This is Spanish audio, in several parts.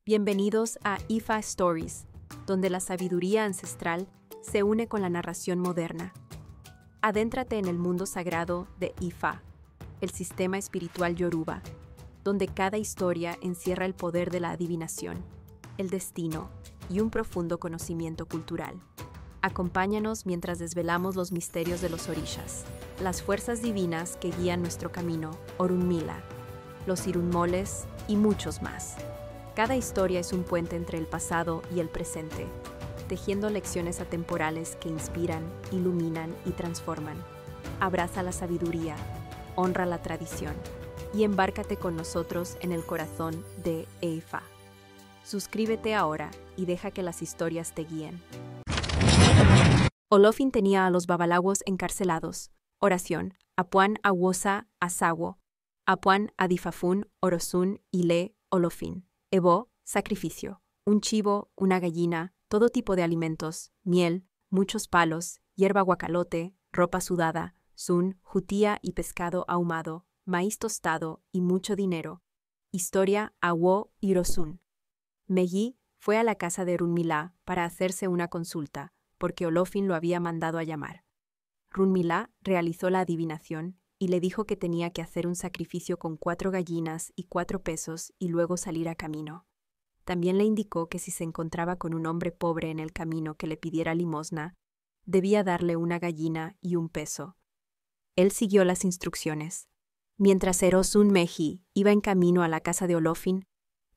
Bienvenidos a Ifa Stories, donde la sabiduría ancestral se une con la narración moderna. Adéntrate en el mundo sagrado de Ifa, el sistema espiritual yoruba, donde cada historia encierra el poder de la adivinación, el destino y un profundo conocimiento cultural. Acompáñanos mientras desvelamos los misterios de los orishas, las fuerzas divinas que guían nuestro camino, Orunmila, los irunmoles y muchos más. Cada historia es un puente entre el pasado y el presente, tejiendo lecciones atemporales que inspiran, iluminan y transforman. Abraza la sabiduría, honra la tradición y embárcate con nosotros en el corazón de Ifa. Suscríbete ahora y deja que las historias te guíen. Olofin tenía a los babalawos encarcelados. Oración: Apuan Awosa Asawo, Apuan Adifafun Orosun Ile Olofin. Ebo, sacrificio. Un chivo, una gallina, todo tipo de alimentos, miel, muchos palos, hierba guacalote, ropa sudada, sun, jutía y pescado ahumado, maíz tostado y mucho dinero. Historia Awo Irosun. Meji fue a la casa de Runmila para hacerse una consulta, porque Olofin lo había mandado a llamar. Runmila realizó la adivinación y le dijo que tenía que hacer un sacrificio con 4 gallinas y 4 pesos y luego salir a camino. También le indicó que si se encontraba con un hombre pobre en el camino que le pidiera limosna, debía darle una gallina y 1 peso. Él siguió las instrucciones. Mientras Erosun Meji iba en camino a la casa de Olofin,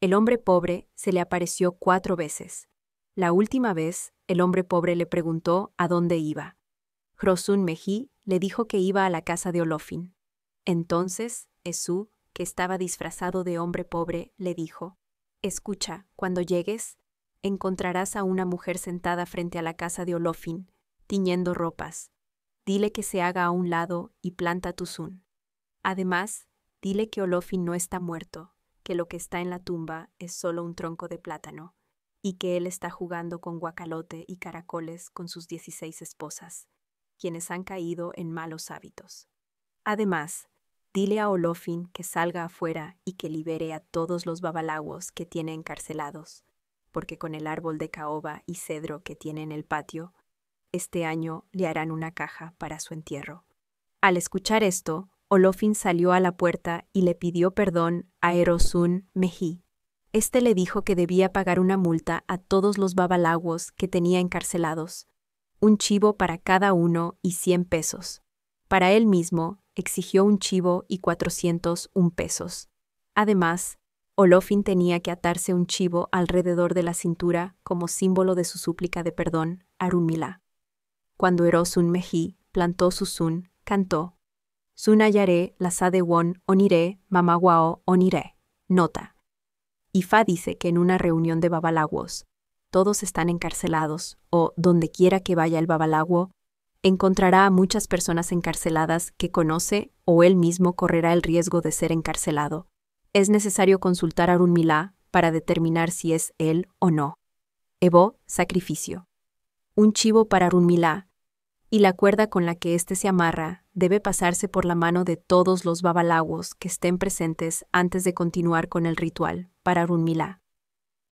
el hombre pobre se le apareció 4 veces. La última vez, el hombre pobre le preguntó a dónde iba. Hrosun Meji le dijo que iba a la casa de Olofin. Entonces, Esu, que estaba disfrazado de hombre pobre, le dijo: «Escucha, cuando llegues, encontrarás a una mujer sentada frente a la casa de Olofin, tiñendo ropas. Dile que se haga a un lado y planta tu sun. Además, dile que Olofin no está muerto, que lo que está en la tumba es solo un tronco de plátano, y que él está jugando con guacalote y caracoles con sus 16 esposas, quienes han caído en malos hábitos. Además, dile a Olofin que salga afuera y que libere a todos los babalawos que tiene encarcelados, porque con el árbol de caoba y cedro que tiene en el patio, este año le harán una caja para su entierro». Al escuchar esto, Olofin salió a la puerta y le pidió perdón a Erosun Meji. Este le dijo que debía pagar una multa a todos los babalawos que tenía encarcelados, 1 chivo para cada uno y 100 pesos. Para él mismo, exigió 1 chivo y 401 pesos. Además, Olofin tenía que atarse un chivo alrededor de la cintura como símbolo de su súplica de perdón a Runmila. Cuando Erosun Meji plantó su sun, cantó: «Sun ayare la sadewon onire mamawao onire». Nota: Ifa dice que en una reunión de babalawos, todos están encarcelados, o donde quiera que vaya el babalawo, encontrará a muchas personas encarceladas que conoce o él mismo correrá el riesgo de ser encarcelado. Es necesario consultar a Runmila para determinar si es él o no. Ebo, sacrificio. 1 chivo para Runmila, y la cuerda con la que éste se amarra debe pasarse por la mano de todos los babalawos que estén presentes antes de continuar con el ritual para Runmila.